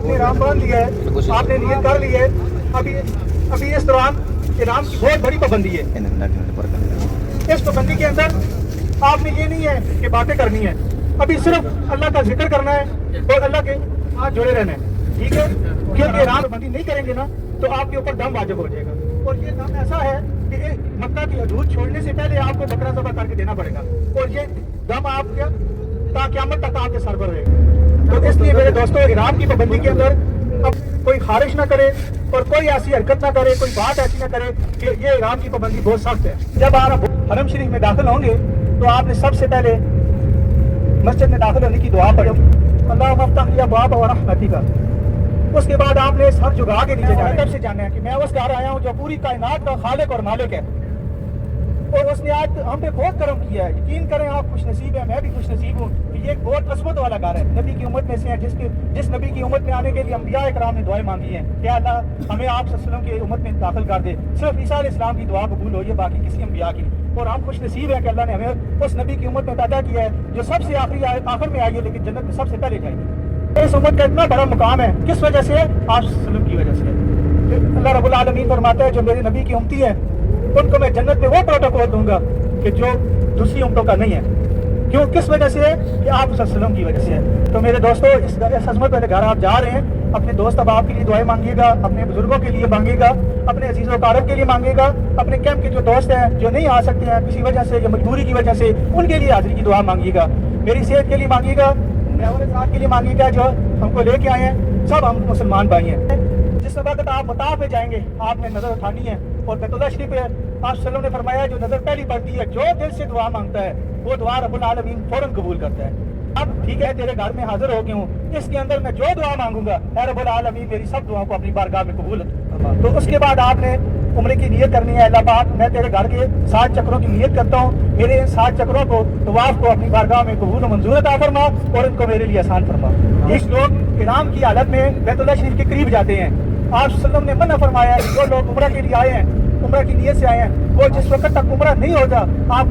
آپ نے احرام باندھ لیا ہے, آپ نے نیت کر لی ہے, ابھی اس دوران احرام کی بہت بڑی پابندی ہے. اس پابندی کے اندر آپ نے یہ نہیں ہے کہ باتیں کرنی ہے, ابھی صرف اللہ کا ذکر کرنا ہے اور اللہ کے ساتھ جڑے رہنا ہے, ٹھیک ہے. کیونکہ احرام پابندی نہیں کریں گے نا تو آپ کے اوپر دم واجب ہو جائے گا, اور یہ دم ایسا ہے کہ مکہ کی حدود چھوڑنے سے پہلے آپ کو بکرا ذبح کر کے دینا پڑے گا, اور یہ دم آپ کا تا قیامت تک آپ کے سر پر رہے گا. تو اس لیے میرے دوستوں, احرام کی پابندی کے اندر اب کوئی خارش نہ کرے اور کوئی ایسی حرکت نہ کرے, کوئی بات ایسی نہ کرے کہ یہ احرام کی پابندی بہت سخت ہے. جب آپ حرم شریف میں داخل ہوں گے تو آپ نے سب سے پہلے مسجد میں داخل ہونے کی دعا پڑھی, اللہم افتح لی ابواب رحمتک. اس کے بعد آپ نے سر جھکا کے نیچے جانا سے جانا ہے کہ میں اس گھر آیا ہوں جو پوری کائنات کا خالق اور مالک ہے, اور اس نے آج ہم پہ بہت کرم کیا ہے. یقین کریں آپ خوش نصیب ہیں, میں بھی خوش نصیب ہوں کہ یہ ایک بہت عظمت والا گھر ہے. نبی کی امت میں سے ہیں جس نبی کی امت میں آنے کے لیے انبیاء کرام نے دعائیں مانگی ہیں کہ اللہ ہمیں آپ صلی اللہ علیہ وسلم کی امت میں داخل کر دے. صرف عیسیٰ علیہ السلام کی دعا قبول ہوئی ہے, باقی کسی انبیاء کی. اور ہم خوش نصیب ہیں کہ اللہ نے ہمیں اس نبی کی امت میں پیدا کیا ہے جو سب سے آخر میں آئی ہے لیکن جنت میں سب سے پہلے جائے گی. اس امت کا اتنا بڑا مقام ہے, کس وجہ سے؟ آپ صلی اللہ علیہ وسلم کی وجہ سے. اللہ رب العالمین فرماتا ہے جو میرے نبی کی امتی ہے ان کو میں جنت میں وہ پروٹوکول دوں گا کہ جو دوسری امتوں کا نہیں ہے. کیوں, کس وجہ سے؟ کہ آپ صلی اللہ علیہ وسلم کی وجہ سے ہے. تو میرے دوستو, اس عظمت والے گھر آپ جا رہے ہیں, اپنے دوست احباب کے لیے دعائیں مانگیے گا, اپنے بزرگوں کے لیے مانگے گا, اپنے عزیز و اقارب کے لیے مانگے گا, اپنے کیمپ کے جو دوست ہیں جو نہیں آ سکتے ہیں کسی وجہ سے یا مجبوری کی وجہ سے, ان کے لیے حاضری کی دعا مانگیے گا. میری صحت کے لیے مانگیے گا, افراد کے لیے مانگیے گا جو ہم کو لے کے آئے ہیں. سب ہم مسلمان بھائی ہیں. جس وقت آپ مطاف پہ جائیں گے آپ نے نظر اٹھانی ہے, اور بیت اللہ شریف پہ آپ صلی اللہ علیہ وسلم نے فرمایا جو نظر پہلی پڑتی ہے, جو دل سے دعا مانگتا ہے وہ دعا رب العالمین فوراً قبول کرتا ہے. اب ٹھیک ہے, تیرے گھر میں حاضر ہو گیا ہوں, اس کے اندر میں جو دعا مانگوں گا اے رب العالمین میری سب دعاؤں کو اپنی بارگاہ میں قبول فرما. تو اس کے بعد آپ نے عمرے کی نیت کرنی ہے. اللہ پاک میں تیرے گھر کے 7 چکروں کی نیت کرتا ہوں, میرے ان 7 چکروں کو طواف کو اپنی بارگاہ میں قبول و منظور عطا فرما اور ان کو میرے لیے آسان فرما. جس لوگ احرام کی حالت میں بیت اللہ شریف کے قریب جاتے ہیں, آپ صلی اللہ علیہ وسلم نے منع فرمایا ہے جو لوگ عمرہ کے لیے آئے ہیں, عمرہ کی نیت سے آئے ہیں, وہ جس وقت تک عمرہ نہیں ہوتا آپ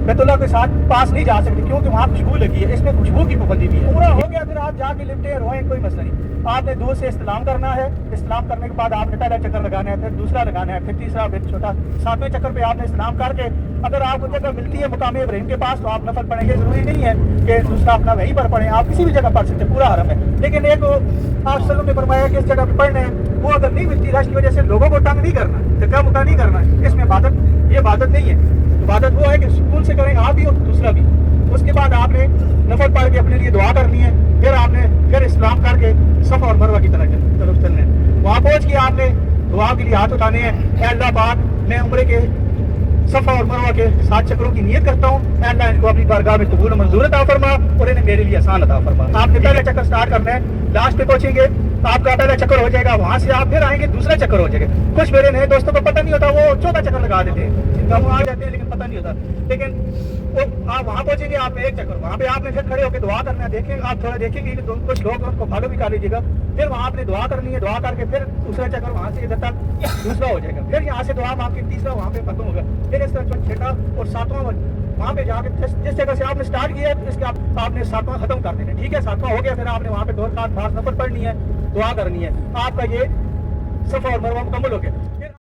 بیت اللہ کے ساتھ پاس نہیں جا سکتے, کیونکہ وہاں خوشبو لگی ہے. اس میں خوشبو کی پابندی بھی ہے. عمرہ ہو گیا پھر آپ جا کے لپٹے روئیں, کوئی مسئلہ نہیں. آپ نے دور سے استلام کرنا ہے, استلام کرنے کے بعد آپ نے پہلا چکر لگانا ہے, پھر دوسرا لگانا ہے, پھر تیسرا, پھر چھوٹا. 7ویں چکر پہ آپ نے استلام کر کے اگر آپ کو جگہ ملتی ہے مقام ابراہیم کے پاس تو آپ نفل پڑھیں گے. ضروری نہیں ہے کہ دوسرا اپنا وہیں پر پڑھیں, آپ کسی بھی جگہ پڑھ سکتے ہیں, پورا حرم ہے. لیکن ایک آپ صلی اللہ علیہ وسلم نے فرمایا کہ اس جگہ پہ پڑھنا ہے, وہ اگر نہیں ملتی رش کی وجہ سے لوگوں کو تنگ نہیں کرنا, دھکا مکا نہیں کرنا. اس میں عبادت, یہ عبادت نہیں ہے. عبادت وہ ہے کہ سکون سے کریں آپ بھی اور دوسرا بھی. اس کے بعد آپ نے نفل پڑھ کے اپنے لیے دعا کرنی ہے, پھر آپ نے پھر اسلام کر کے صفا اور مروہ کی طرف چلنا ہے. وہاں پہنچ کے آپ نے دعا کے لیے ہاتھ اٹھانے ہیں, اے اللہ پاک میں عمرے کے صفا اور مروہ کے 7 چکروں کی نیت کرتا ہوں, اے اللہ ان کو اپنی بارگاہ میں قبول و منظور عطا فرما اور انہیں میرے لیے آسان عطا فرما. آپ نے پہلا چکر سٹارٹ کرنا ہے, لاسٹ پہ پہنچیں گے آپ کا پہلا چکر ہو جائے گا, وہاں سے آپ پھر آئیں گے دوسرا چکر ہو جائے گا. کچھ میرے نئے دوستوں کو پتہ نہیں ہوتا, وہ 14 چکر لگا دیتے ہیں, وہ آ جاتے ہیں لیکن پتہ نہیں ہوتا. لیکن وہ آپ وہاں پہنچیں گے, آپ نے 1 چکر, وہاں پہ آپ نے پھر کھڑے ہو کے دعا کرنا ہے. دیکھیں آپ تھوڑا دیکھیں گے کہ کچھ لوگ ان کو فالو بھی کر لیجیے گا. پھر وہاں آپ نے دعا کرنی ہے, دعا کر کے پھر دوسرا چکر وہاں سے ادھر تک دوسرا ہو جائے گا. پھر یہاں سے دعا مانگ کے تیسرا وہاں پہ ختم ہوگا. پھر اس طرح 6واں اور 7واں وہاں پہ جا کے جس جگہ سے آپ نے سٹارٹ کیا ہے اس کے آپ نے 7واں ختم کر دینا ہے. ٹھیک ہے, 7واں ہو گیا, پھر آپ نے وہاں پہ 2 رکعت خاص نفل پڑھنی ہے, دعا کرنی ہے. آپ کا یہ صفا اور مروہ مکمل ہو گیا.